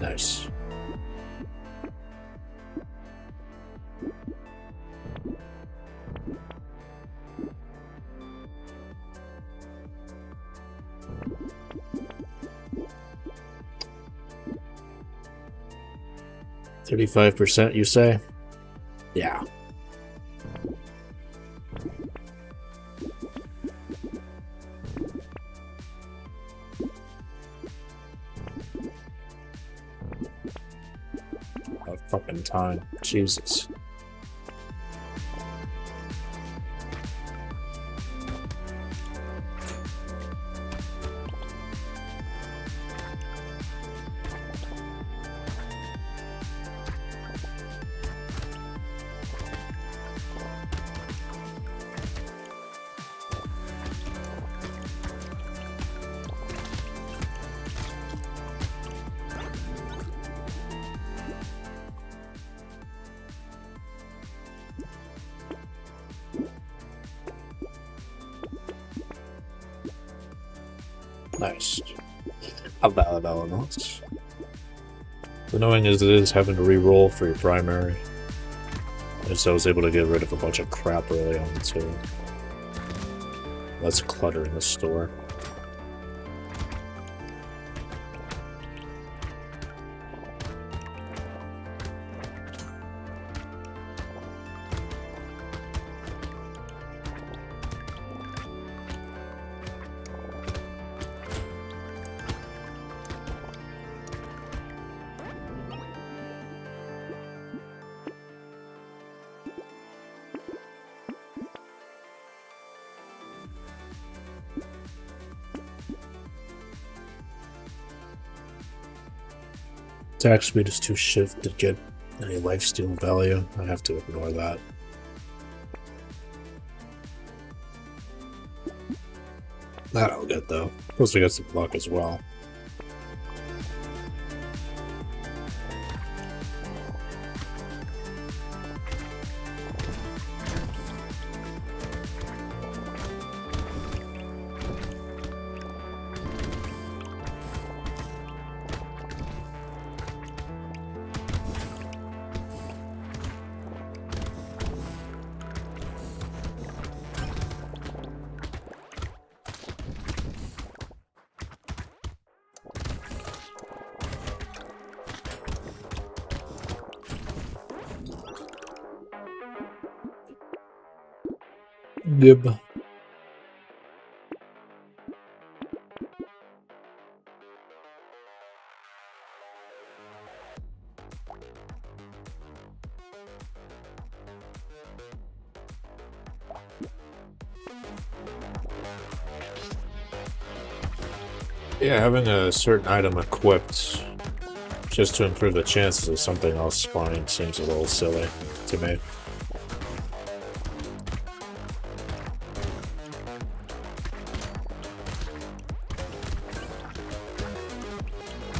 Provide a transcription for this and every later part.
Nice. %, you say? Yeah. Fucking time. Jesus. Nice. A valid element. The knowing is it is having to re-roll for your primary. And so I was able to get rid of a bunch of crap early on too. Less clutter in the store. Attack speed is too shit to get any lifesteal value. I have to ignore that. That I'll get though. Supposed to get some luck as well. Gib. Yeah, having a certain item equipped just to improve the chances of something else spawning seems a little silly to me.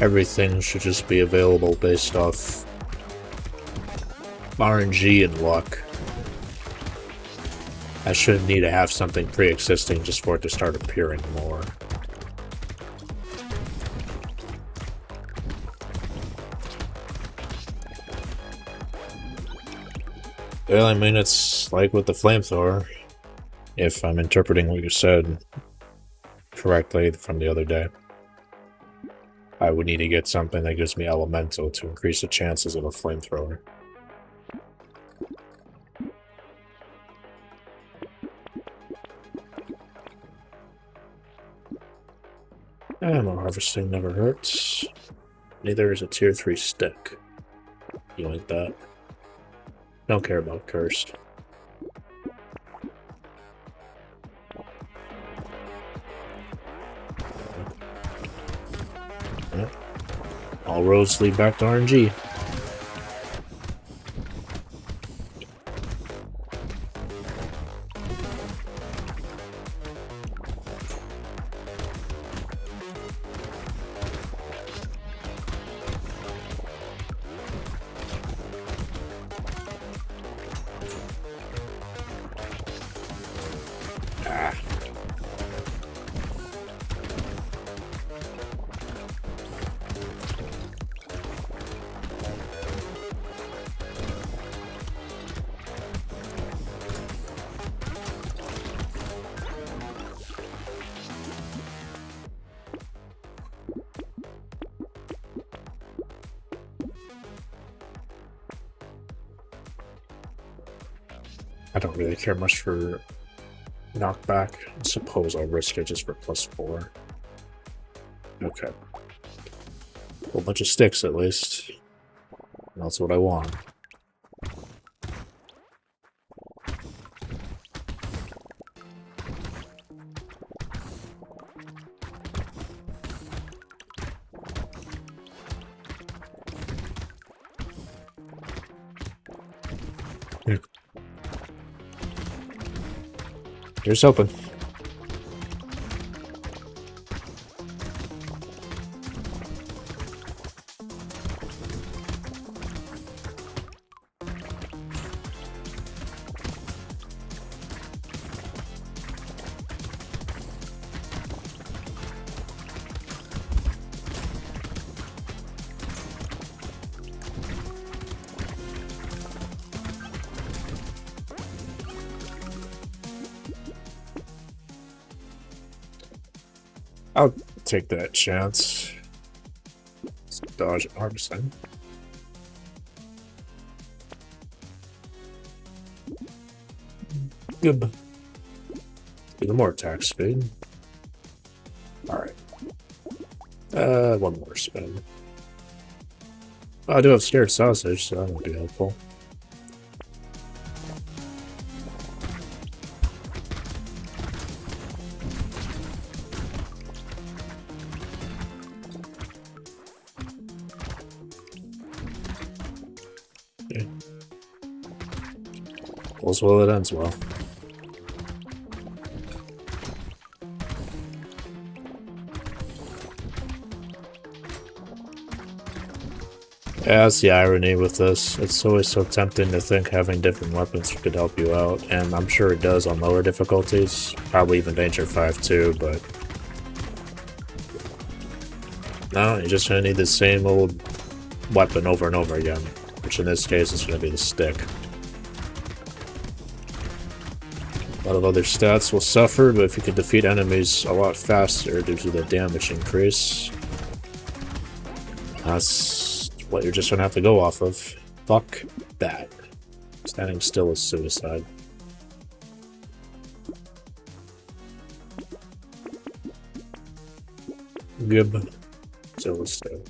Everything should just be available based off RNG and luck. I shouldn't need to have something pre-existing just for it to start appearing more. Well, I mean, it's like with the flamethrower, if I'm interpreting what you said correctly from the other day. I would need to get something that gives me elemental to increase the chances of a flamethrower. Ammo harvesting never hurts. Neither is a tier 3 stick. You like that? Don't care about cursed. All roads lead back to RNG. I don't really care much for knockback. I suppose I'll risk it just for +4. Okay. A whole bunch of sticks at least. That's what I want. Here's hoping. I'll take that chance. Let's dodge and harvesting. Good. Even more attack speed. Alright. One more spin. Oh, I do have scared sausage, so that won't be helpful. All's well that ends well. Yeah, that's the irony with this. It's always so tempting to think having different weapons could help you out, and I'm sure it does on lower difficulties. Probably even Danger 5 too, but... no, you're just gonna need the same old weapon over and over again, which in this case is gonna be the stick. A lot of other stats will suffer, but if you can defeat enemies a lot faster due to the damage increase, that's what you're just gonna have to go off of. Fuck that. Standing still is suicide. Gib. Still is still.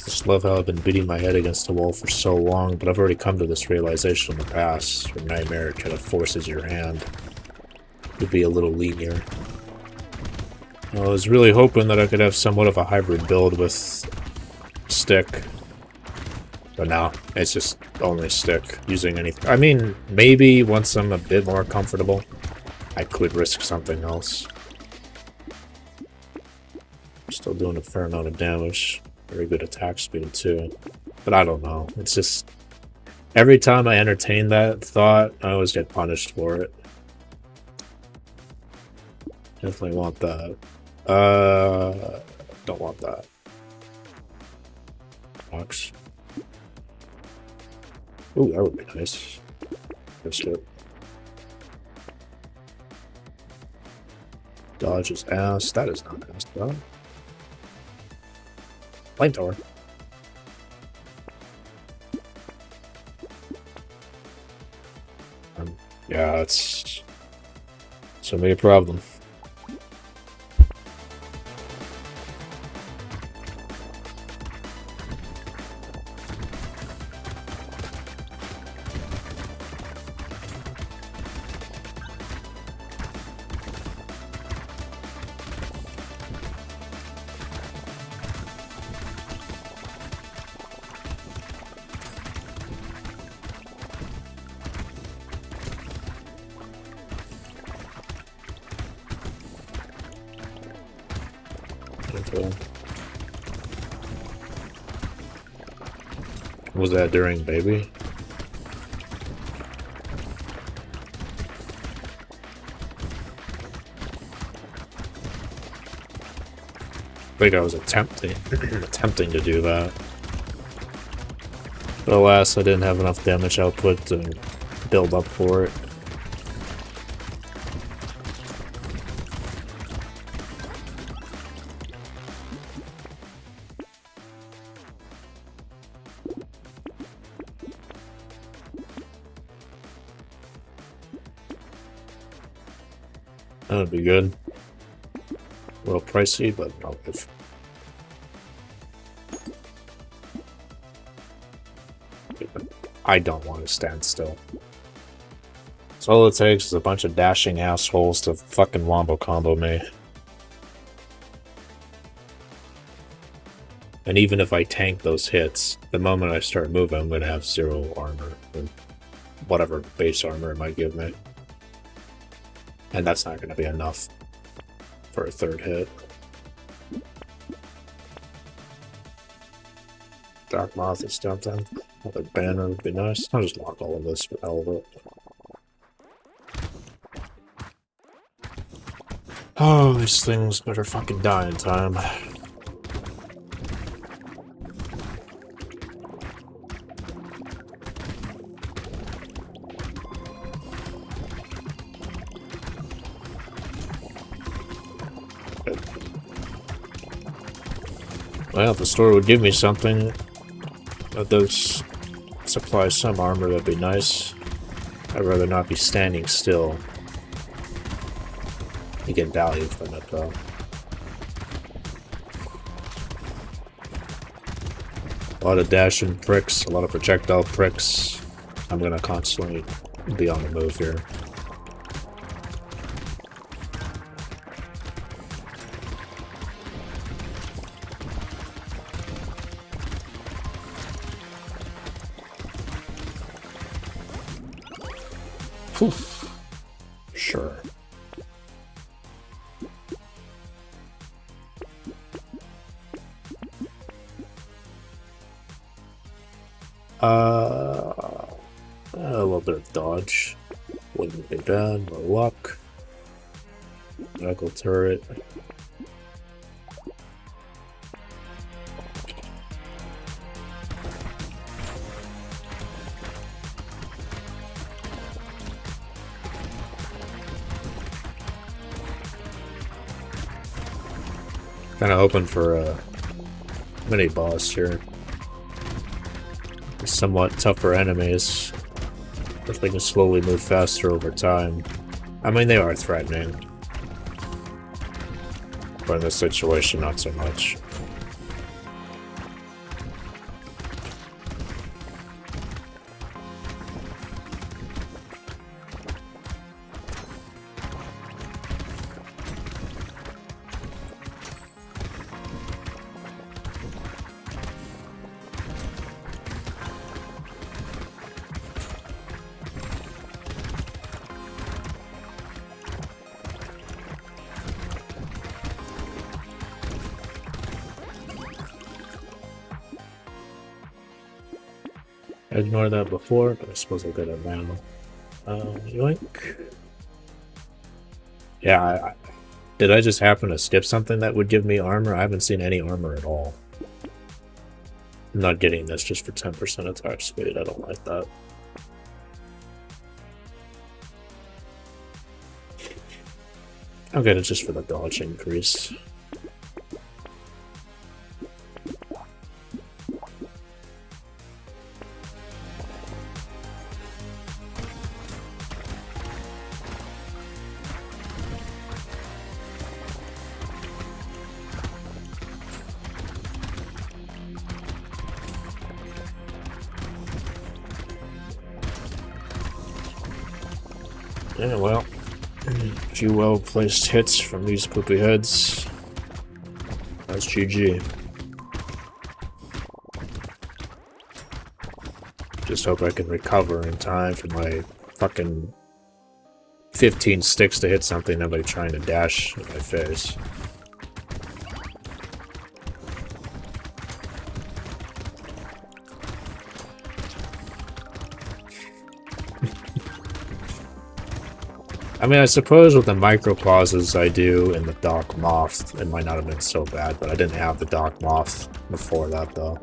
Just love how I've been beating my head against the wall for so long, but I've already come to this realization in the past, where Nightmare kind of forces your hand to be a little leaner. I was really hoping that I could have somewhat of a hybrid build with stick, but no, it's just only stick, using anything. I mean, maybe once I'm a bit more comfortable, I could risk something else. Still doing a fair amount of damage. Very good attack speed too. But I don't know. It's just... every time I entertain that thought, I always get punished for it. Definitely want that. Don't want that. Box. Ooh, that would be nice. Let's do it. Dodge his ass. That is not ass, though. Flamethrower. Yeah, it's gonna be a problem. into. Was that during baby? I think I was attempting to do that. But alas, I didn't have enough damage output to build up for it. That would be good. A little pricey, but no good. I don't want to stand still. So all it takes is a bunch of dashing assholes to fucking wombo combo me. And even if I tank those hits, the moment I start moving, I'm gonna have 0 armor. Or whatever base armor it might give me. And that's not gonna be enough for a 3rd hit. Dark Moth is tempting. Another banner would be nice. I'll just lock all of this for the hell of it. Oh, these things better fucking die in time. Well, if the store would give me something that does supply some armor, that'd be nice. I'd rather not be standing still. You get value from it, though. A lot of dashing pricks, a lot of projectile pricks. I'm gonna constantly be on the move here. Poof. Sure. A little bit of dodge. Wouldn't be bad. More luck. Medical turret. Kind of hoping for a mini boss here. Somewhat tougher enemies, if they can slowly move faster over time. I mean, they are threatening, but in this situation, not so much. I ignored that before, but I suppose I'll get it now. Yoink. Yeah, did I just happen to skip something that would give me armor? I haven't seen any armor at all. I'm not getting this just for 10% attack speed. I don't like that. I'll get it just for the dodge increase. Yeah, well, a few well-placed hits from these poopy heads. That's GG. Just hope I can recover in time for my fucking 15 sticks to hit something, nobody trying to dash in my face. I mean, I suppose with the micro pauses I do in the Dark Moth, it might not have been so bad, but I didn't have the Dark Moth before that, though.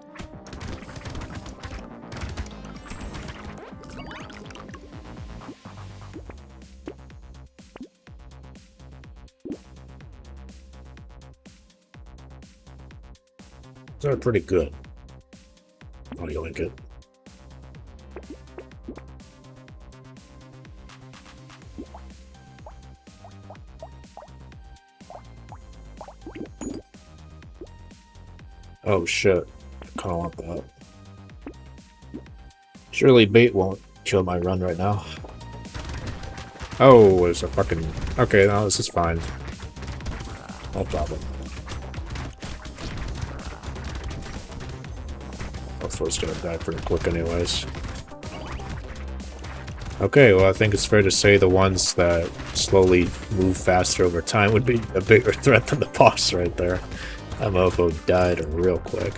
They're pretty good. Oh, you like it? Oh shit. I kinda want that. Surely bait won't kill my run right now. Oh, it's a fucking... Okay, no, this is fine. No problem. Hopefully it's gonna die pretty quick anyways. Okay, well I think it's fair to say the ones that slowly move faster over time would be a bigger threat than the boss right there. That mofo died real quick.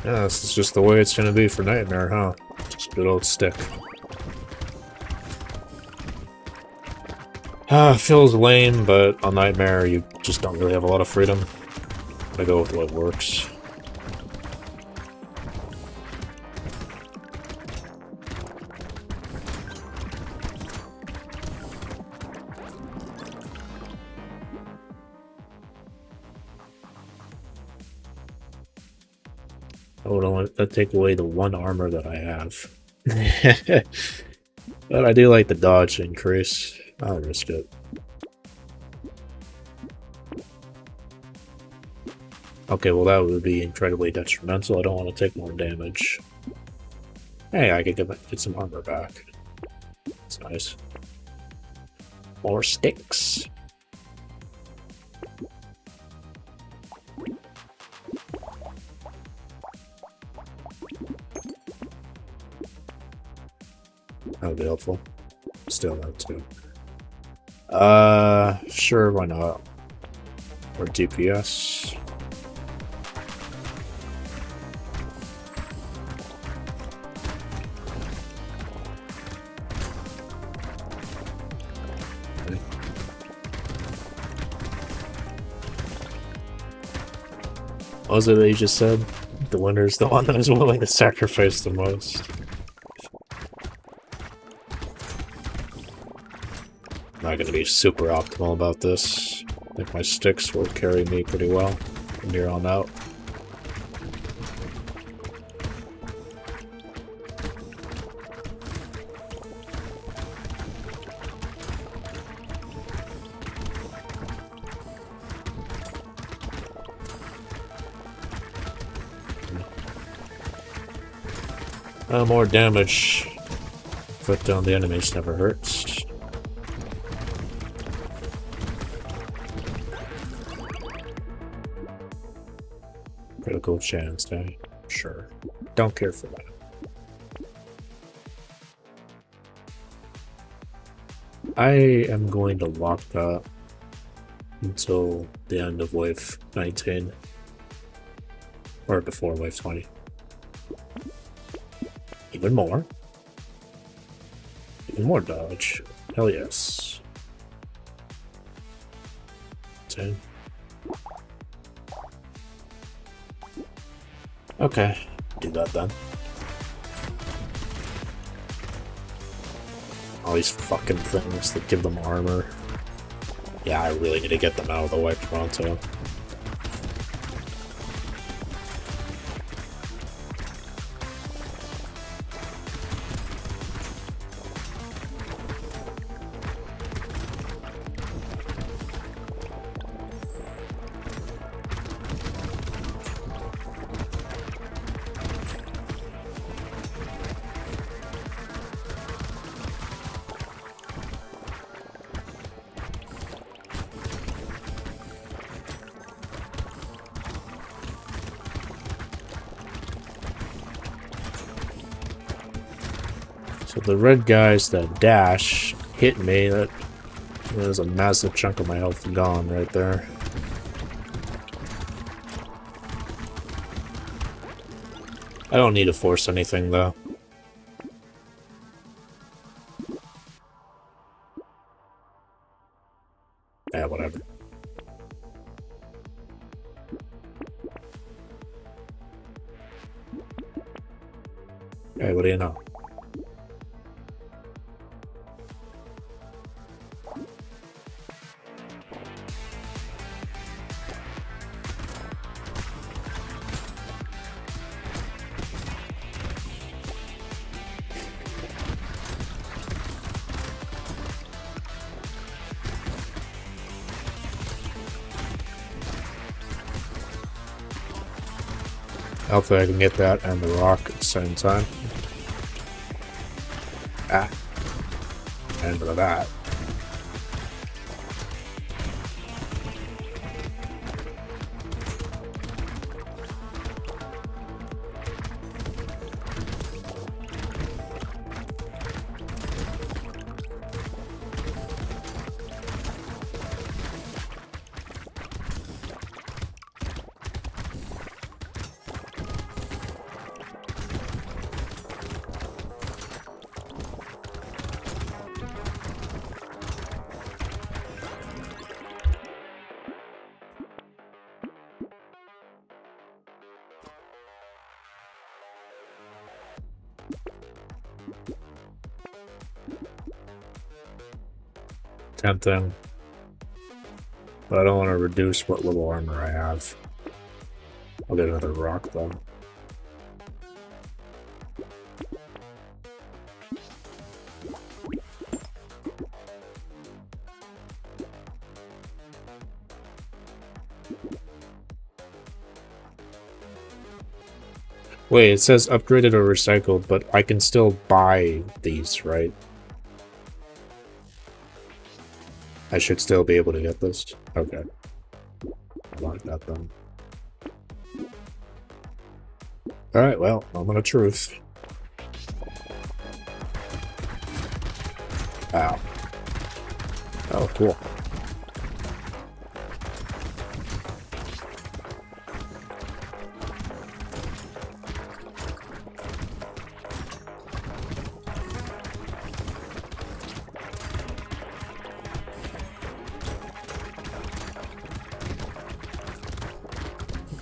Yeah, this is just the way it's gonna be for Nightmare, huh? Just a good old stick. Feels lame, but on Nightmare you just don't really have a lot of freedom. I go with what works. Oh, don't let that take away the one armor that I have. But I do like the dodge increase. I'll risk it. Okay, well that would be incredibly detrimental. I don't want to take more damage. Hey, I could get some armor back. That's nice. More sticks. That would be helpful. Still that too. Sure, why not? Or DPS. What was it that you just said? The winner's the one that is willing to sacrifice the most. Not going to be super optimal about this. I think my sticks will carry me pretty well from here on out. More damage. Put down the enemies never hurts. Critical chance, eh? Sure. Don't care for that. I am going to lock that until the end of wave 19. Or before wave 20. Even more. Even more dodge. Hell yes. 10. Okay, do that then. All these fucking things that give them armor. Yeah, I really need to get them out of the way pronto. So the red guys that dash hit me. There's a massive chunk of my health gone right there. I don't need to force anything, though. Yeah, whatever. Hey, what do you know? Hopefully I can get that and the rock at the same time. Ah. And for that. Tempting. But I don't want to reduce what little armor I have. I'll get another rock, though. Wait, it says upgraded or recycled, but I can still buy these, right? I should still be able to get this? Okay. I like that then. Alright, well, moment of truth. Ow. Oh, cool.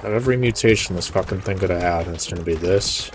Out of every mutation this fucking thing could have had, and it's gonna be this.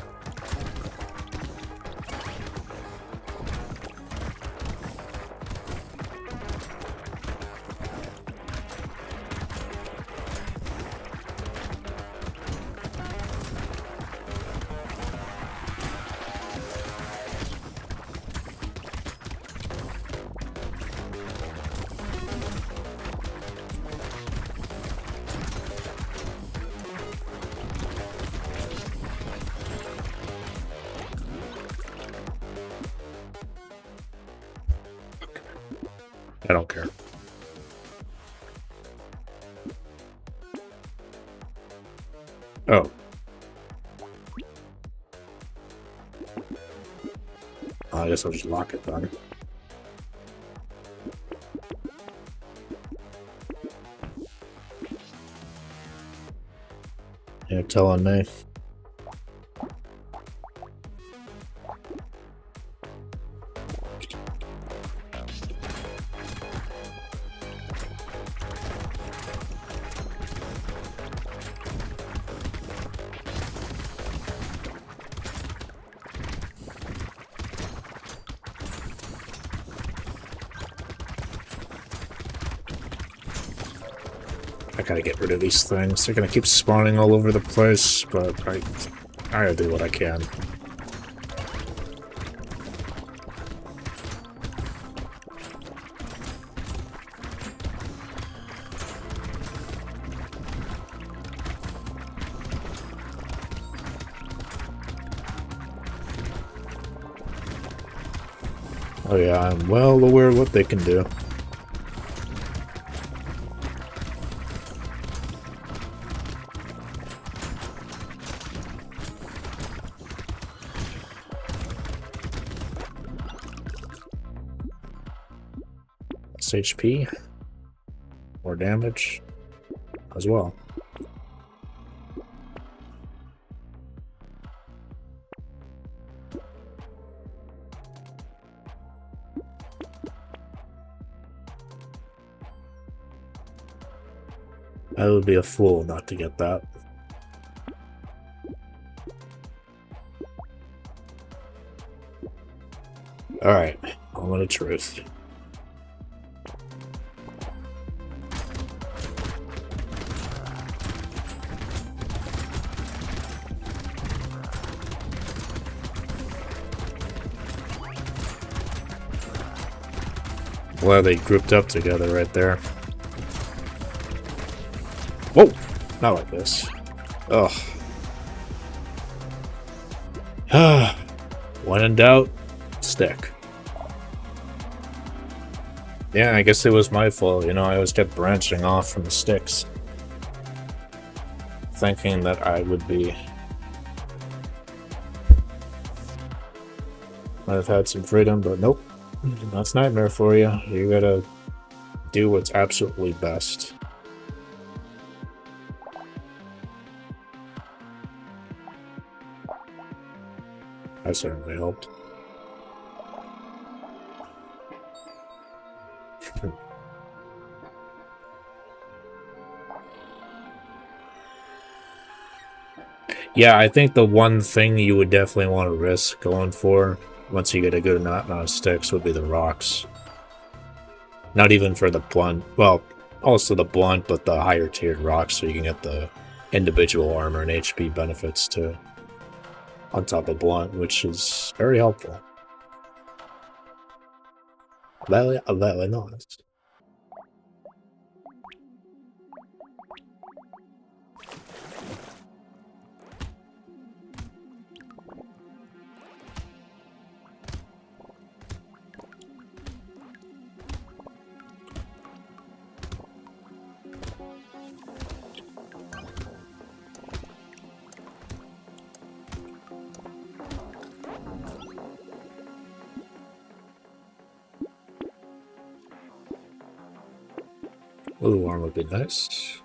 I don't care. Oh. I guess I'll just lock it then. You're telling me. I gotta get rid of these things. They're gonna keep spawning all over the place, but I gotta do what I can. Oh yeah, I'm well aware of what they can do. HP, more damage as well. I would be a fool not to get that. Alright, moment of truth. Well, they grouped up together right there. Whoa! Not like this. Ugh. When in doubt, stick. Yeah, I guess it was my fault. You know, I always kept branching off from the sticks. Thinking that I would be... might have had some freedom, but nope. That's nightmare for you. You gotta do what's absolutely best. I certainly hoped. Yeah, I think the one thing you would definitely want to risk going for, once you get a good amount of sticks, would be the rocks. Not even for the blunt. Well, also the blunt, but the higher tiered rocks, so you can get the individual armor and HP benefits too. On top of blunt, which is very helpful. Very nice. Ooh, armor would be nice.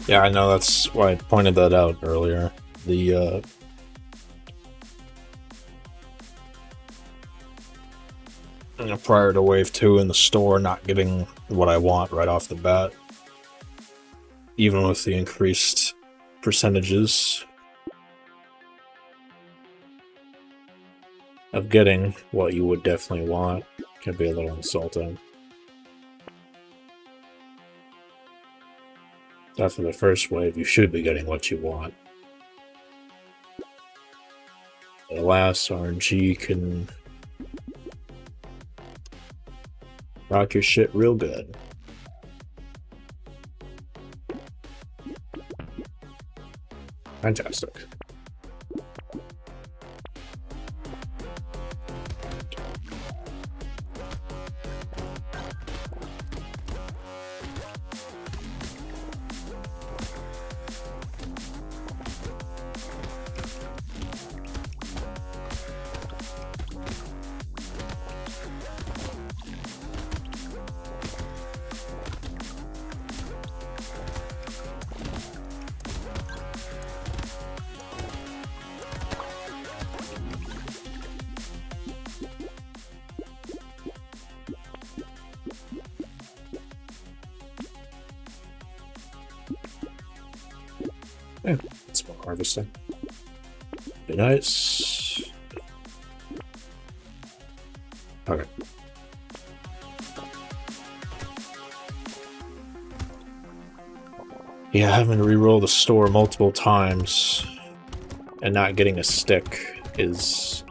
Yeah, I know, that's why I pointed that out earlier. The, prior to Wave 2 in the store, not getting what I want right off the bat. Even with the increased percentages of getting what you would definitely want, can be a little insulting. After the first wave, you should be getting what you want. Alas, RNG can rock your shit real good. Fantastic. Yeah, it's more harvesting. Be nice. Okay. Yeah, having to reroll the store multiple times and not getting a stick is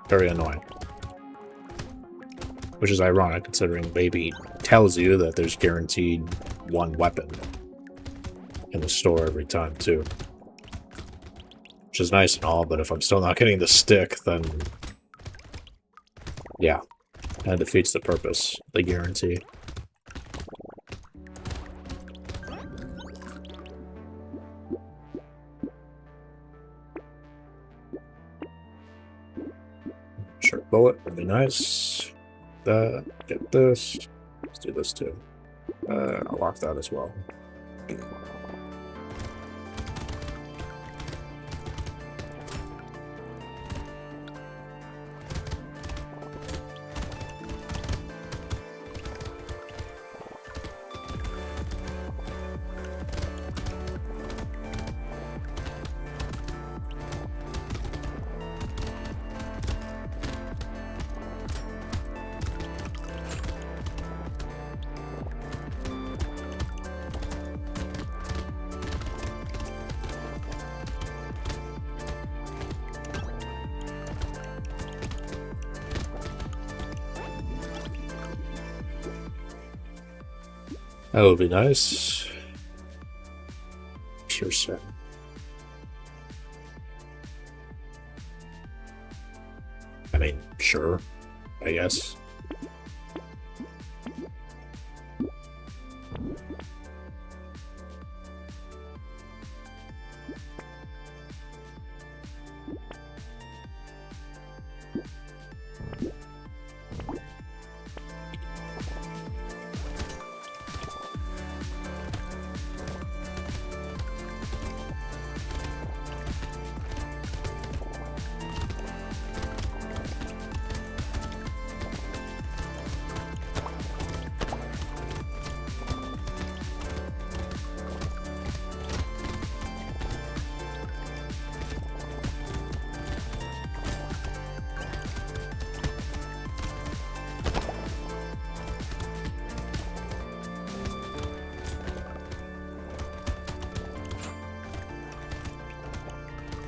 very annoying. Which is ironic, considering Baby tells you that there's guaranteed one weapon in the store every time, too. Which is nice and all, but if I'm still not getting the stick, then Yeah, that defeats the purpose, the guarantee. Sharp bullet would be nice. Get this. Let's do this too. I'll lock that as well. That would be nice. Pure set. I mean, sure, I guess.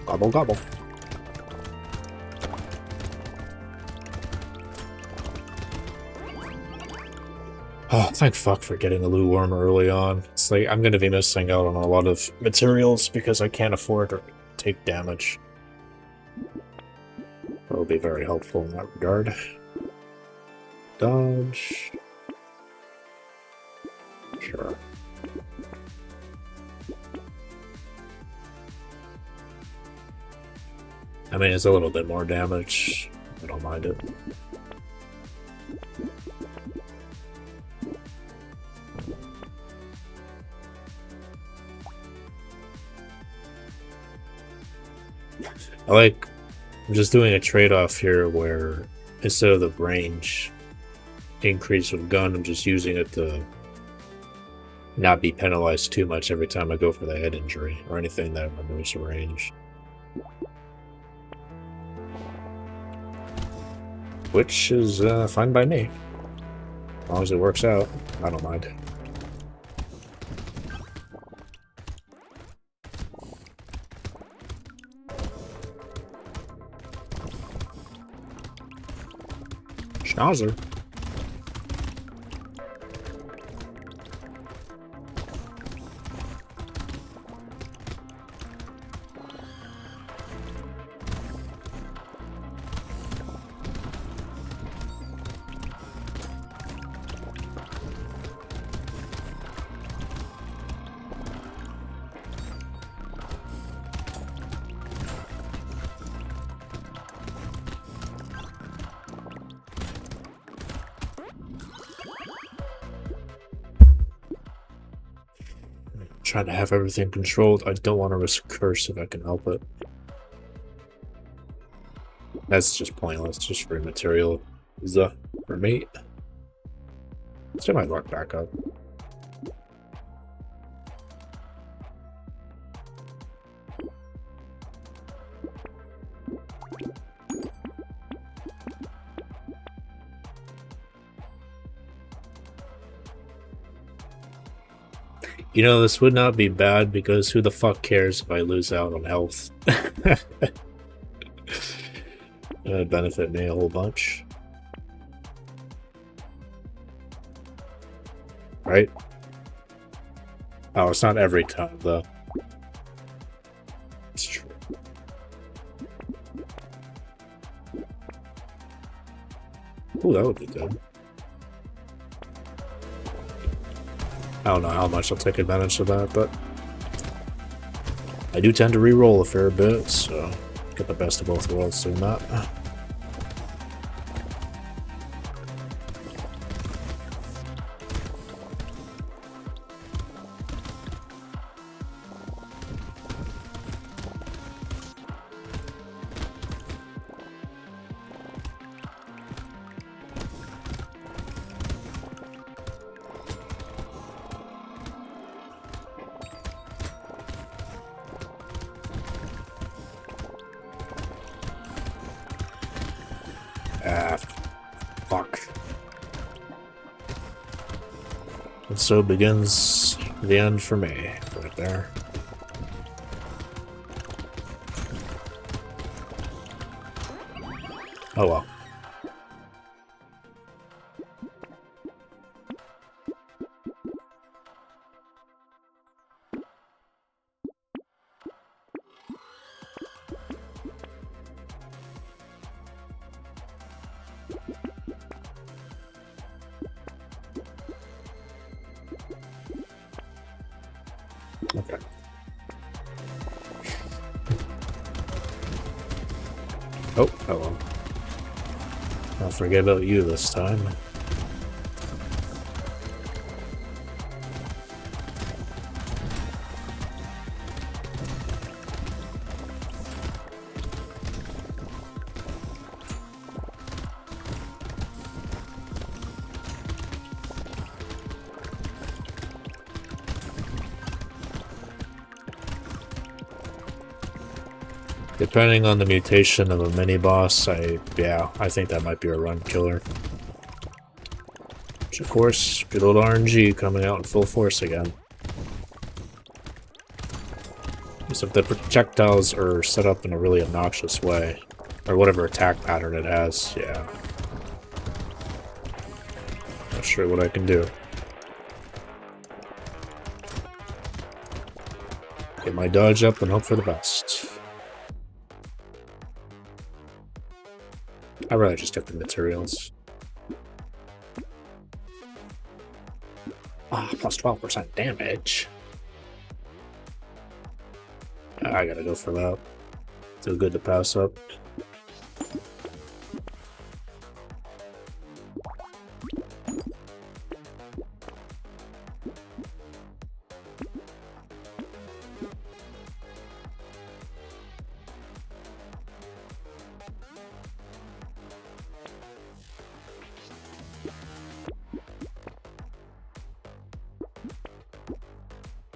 Gobble, gobble. Oh, thank fuck for getting a loot worm early on. It's like, I'm gonna be missing out on a lot of materials because I can't afford to take damage. That'll be very helpful in that regard. Dodge. Sure. I mean, it's a little bit more damage. I don't mind it. I'm just doing a trade-off here where instead of the range increase with gun, I'm just using it to not be penalized too much every time I go for the head injury or anything that removes the range. Which is fine by me. As long as it works out, I don't mind. Schnauzer. Trying to have everything controlled. I don't want to risk curse if I can help it. That's just pointless, just free material. For me. Let's get my luck back up. You know, this would not be bad because who the fuck cares if I lose out on health? It'd benefit me a whole bunch. Right? Oh, it's not every time, though. It's true. Ooh, that would be good. I don't know how much I'll take advantage of that, but I do tend to re-roll a fair bit, so get the best of both worlds doing that. Ah, fuck. And so begins the end for me, right there. Oh well. Okay. Oh, hello. I'll forget about you this time. Depending on the mutation of a mini-boss, I think that might be a run killer. Which, of course, good old RNG coming out in full force again. So if the projectiles are set up in a really obnoxious way, or whatever attack pattern it has, yeah. Not sure what I can do. Get my dodge up and hope for the best. I'd rather just get the materials. Ah, plus 12% damage. I gotta go for that. Too good to pass up.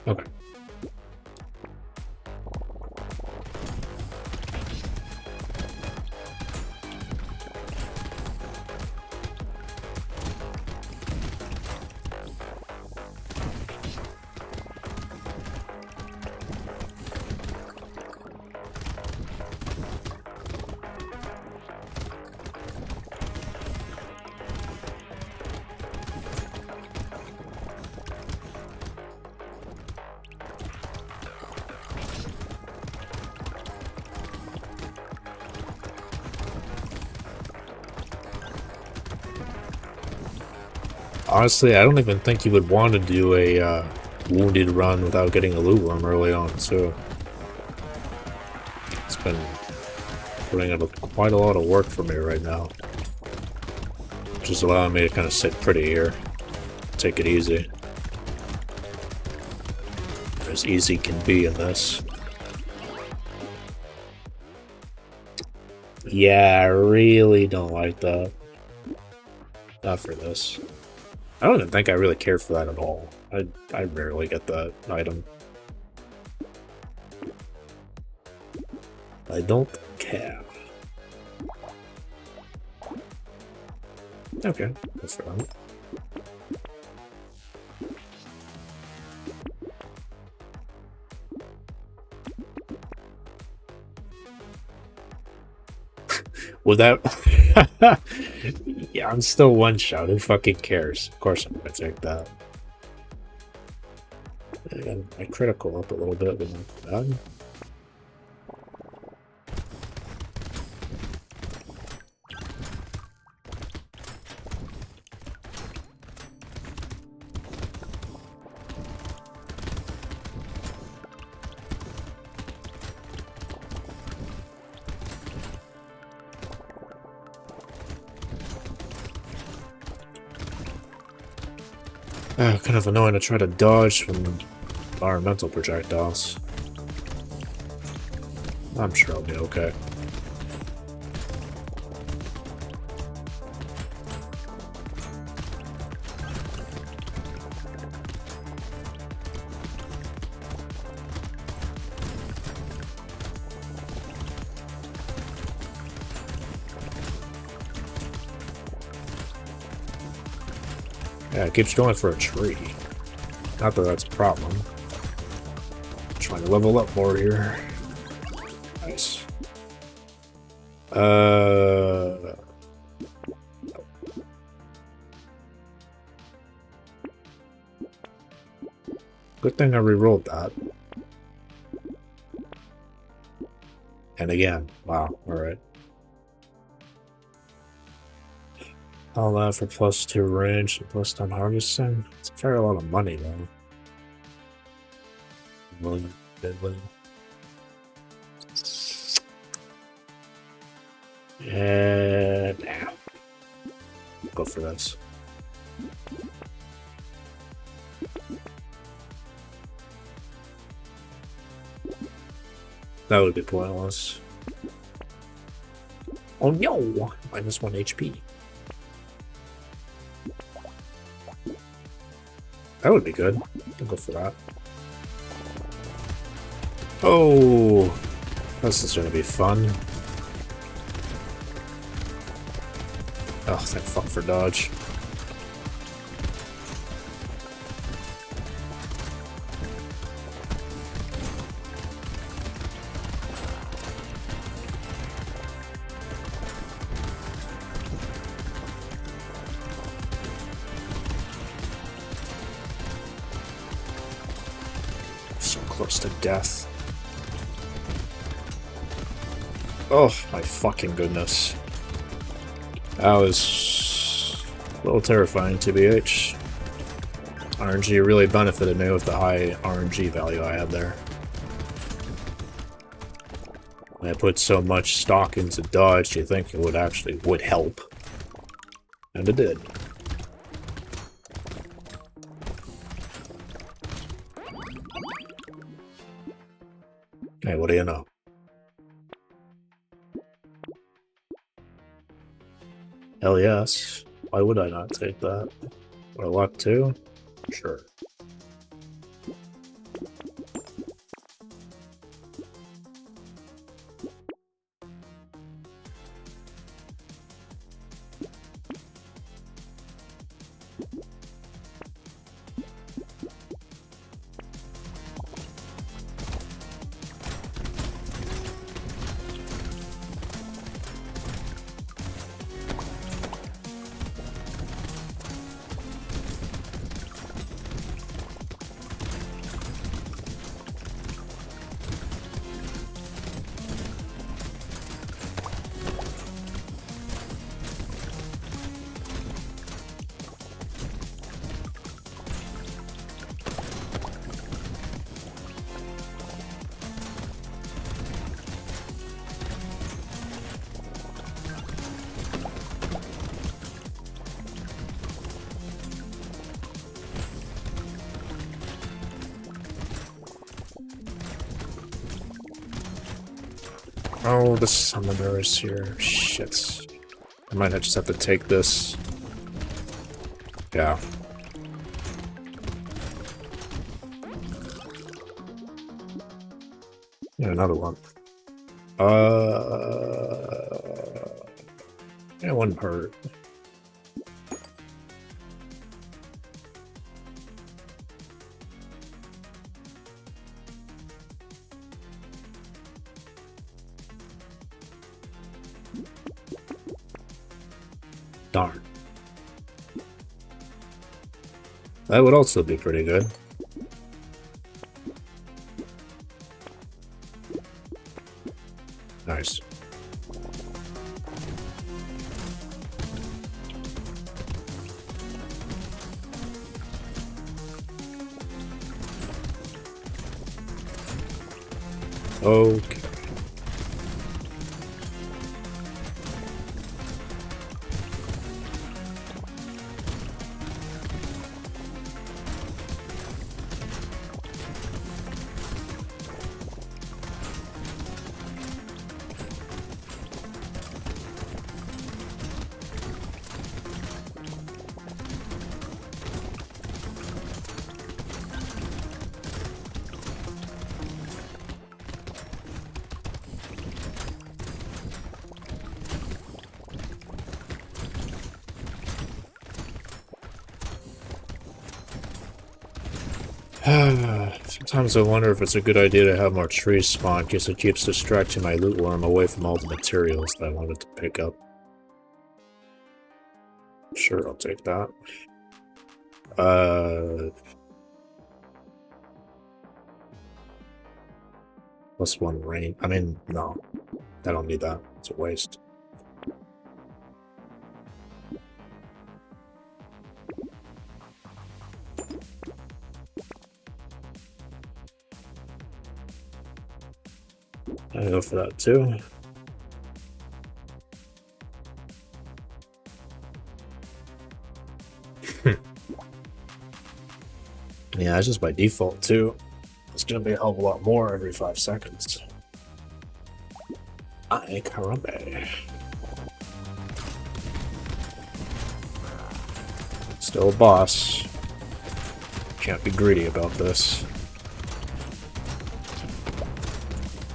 Okay. Honestly, I don't even think you would want to do a wounded run without getting a loot worm early on, too. It's been putting up quite a lot of work for me right now. Which is allowing me to kind of sit pretty here. Take it easy. As easy can be in this. Yeah, I really don't like that. Not for this. I don't even think I really care for that at all. I rarely get that item. I don't care. Okay, that's fine. Without... Yeah, I'm still one shot. Who fucking cares? Of course I'm gonna take that. And my critical up a little bit, but not bad. Kind of annoying to try to dodge from environmental projectiles. I'm sure I'll be okay. Yeah, it keeps going for a tree. Not that that's a problem. Trying to level up more here. Nice. Good thing I re-rolled that. And again. Wow, alright. All that for +2 range and +10 harvesting. It's a fair lot of money, though. Nah. Go for this. That would be pointless. Oh no! -1 HP. That would be good. I'll go for that. Oh! This is gonna be fun. Oh, thank fuck for dodge. So close to death. Oh, my fucking goodness. That was a little terrifying, TBH. RNG really benefited me with the high RNG value I had there. When I put so much stock into dodge, you think it would actually help. And it did. Hey, what do you know? Hell yes. Why would I not take that? Or luck too? Sure. Oh, the summoner is here. Shit. I might just have to take this. Yeah. Yeah, another one. Yeah, it wouldn't hurt. Darn. That would also be pretty good. Nice. Okay. Sometimes I wonder if it's a good idea to have more trees spawn, because it keeps distracting my loot worm away from all the materials that I wanted to pick up. Sure, I'll take that. Plus one rain. I mean, no. I don't need that. It's a waste. I go for that too. Yeah, it's just by default too. It's gonna be a hell of a lot more every 5 seconds. Ay caramba. Still a boss. Can't be greedy about this.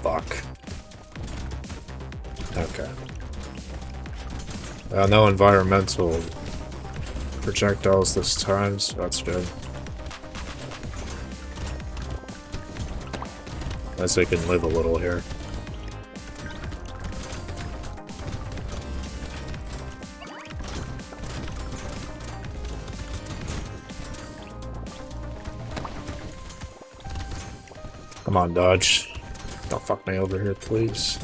Fuck. Okay. No environmental projectiles this time, so that's good. At least I can live a little here. Come on, dodge. Don't fuck me over here, please.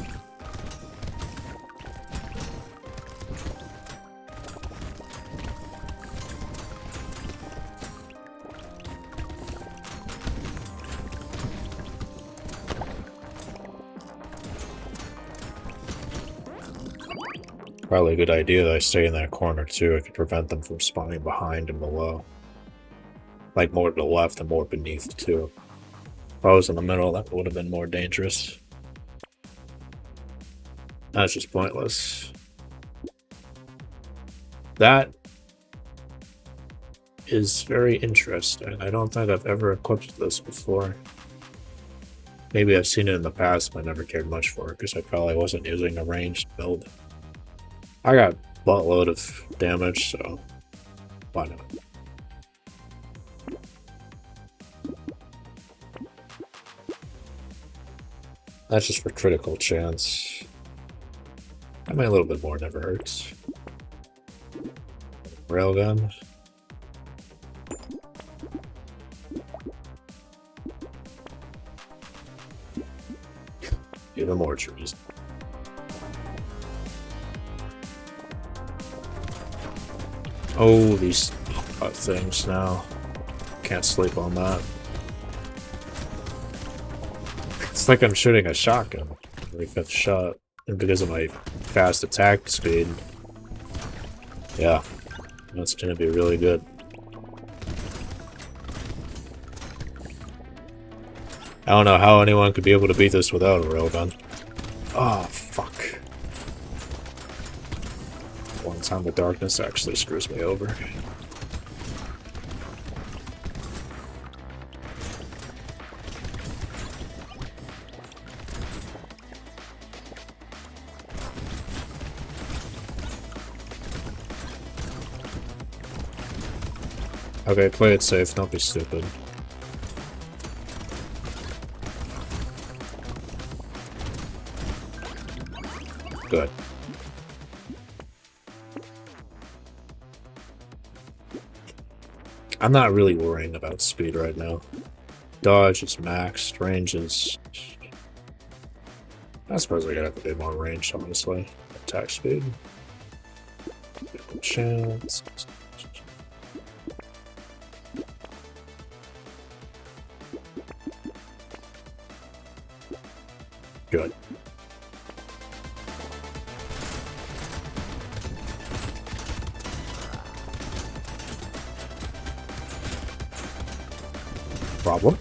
Probably a good idea that I stay in that corner too. I could prevent them from spawning behind and below. Like more to the left and more beneath too. If I was in the middle, that would have been more dangerous. That's just pointless. That is very interesting. I don't think I've ever equipped this before. Maybe I've seen it in the past, but I never cared much for it because I probably wasn't using a ranged build. I got a buttload of damage, so why not? That's just for critical chance. I mean, a little bit more never hurts. Railgun. Even more trees. Oh, these things now. Can't sleep on that. It's like I'm shooting a shotgun every 5th shot. And because of my fast attack speed. Yeah. That's gonna be really good. I don't know how anyone could be able to beat this without a railgun. Oh, fuck. One time the darkness actually screws me over. Okay, play it safe, don't be stupid. Good. I'm not really worrying about speed right now. Dodge is maxed, range is... I suppose I gotta have a bit more range, honestly. Attack speed. Chance. Good. Problem?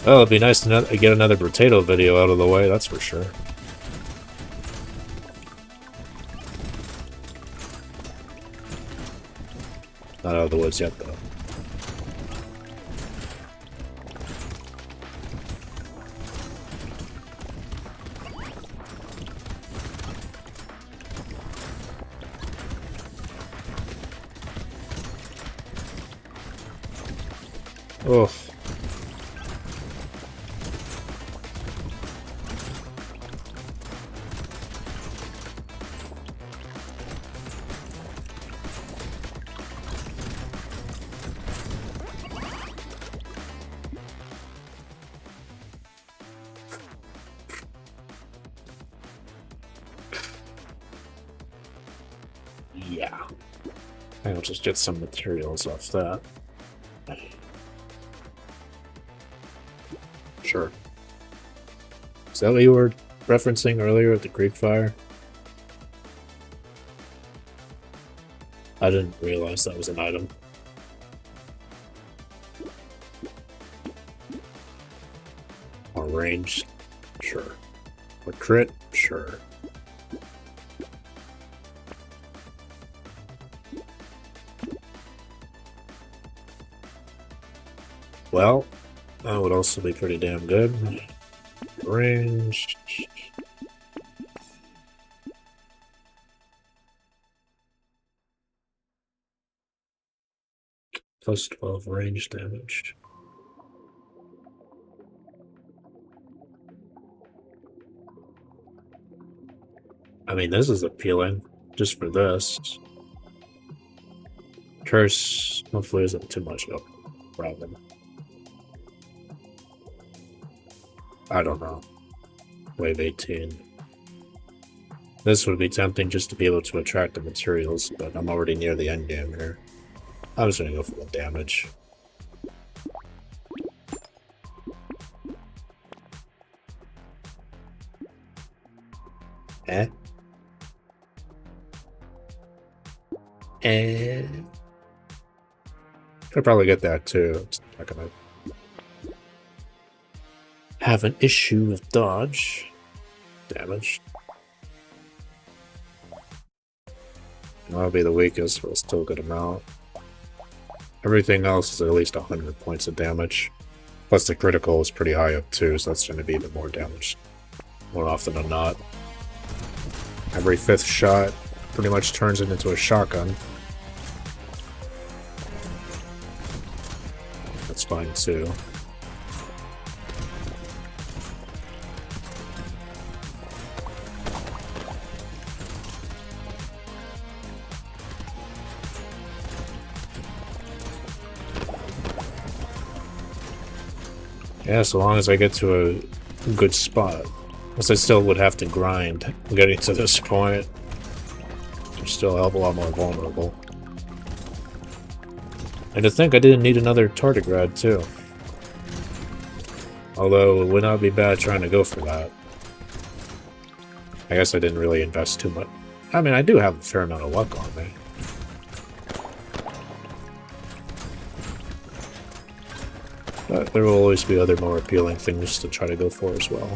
Oh, it'd be nice to get another Brotato video out of the way, that's for sure. Not out of the woods yet, though. Oh. Yeah. I'll just get some materials off that. Sure. Is that what you were referencing earlier at the Greek fire? I didn't realize that was an item. Or range? Sure. Or crit? Sure. Well, that would also be pretty damn good. Range. Plus 12 range damage. I mean, this is appealing, just for this. Curse, hopefully isn't too much of a problem. I don't know. Wave 18. This would be tempting just to be able to attract the materials, but I'm already near the end game here. I'm just gonna go for the damage. Could probably get that too. It's not gonna have an issue with dodge. Damage. That'll be the weakest, but still a good amount. Everything else is at least 100 points of damage. Plus the critical is pretty high up too, so that's going to be even more damage. More often than not. Every 5th shot pretty much turns it into a shotgun. That's fine too. Yeah, so long as I get to a good spot. Because I still would have to grind getting to this point. I'm still a hell of a lot more vulnerable. And to think I didn't need another tardigrade too. Although it would not be bad trying to go for that. I guess I didn't really invest too much. I mean, I do have a fair amount of luck on me. But there will always be other more appealing things to try to go for as well.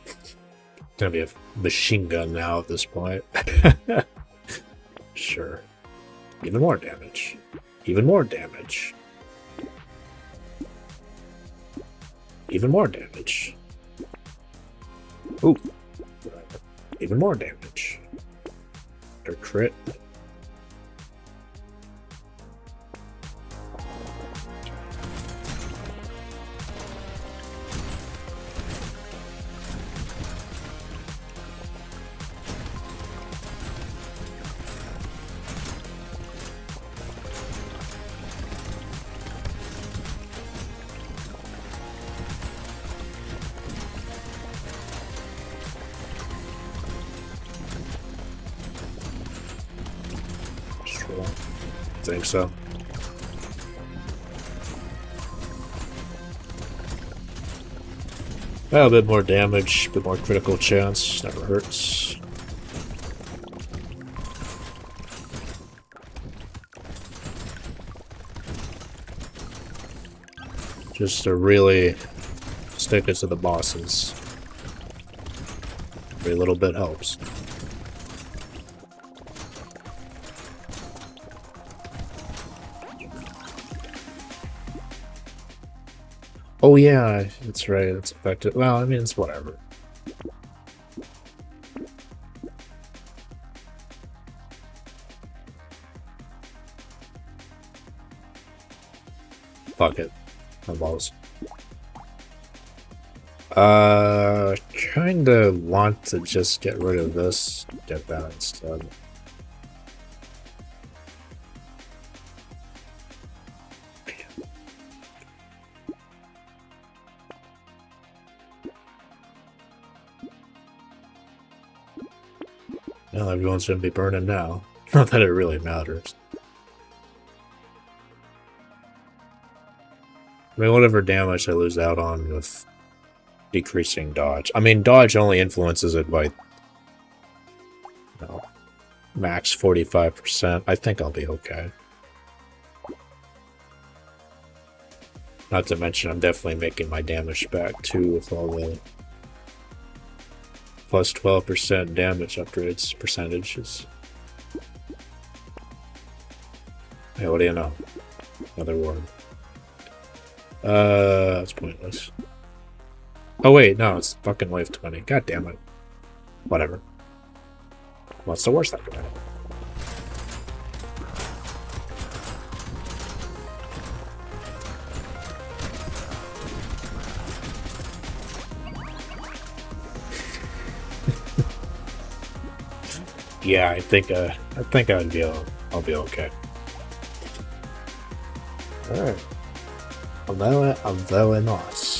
It's gonna be a machine gun now at this point. Sure. Even more damage. Even more damage. Even more damage. Ooh. Even more damage. Or crit. I think so. Well, a bit more damage, a bit more critical chance, never hurts. Just to really stick it to the bosses. Every little bit helps. Oh yeah, that's right, it's effective. Well, I mean, it's whatever. Fuck it. I'm balls. Kinda want to just get rid of this, get that instead. Well, everyone's gonna be burning now. Not that it really matters. I mean, whatever damage I lose out on with decreasing dodge. I mean, dodge only influences it by, max 45%. I think I'll be okay. Not to mention, I'm definitely making my damage back too with all the plus 12% damage upgrades percentages. Hey, what do you know? Another word. That's pointless. Oh wait, no, it's fucking wave 20. God damn it. Whatever. What's the worst that could happen? Yeah, I think I'll be okay. Alright. I'm very nice.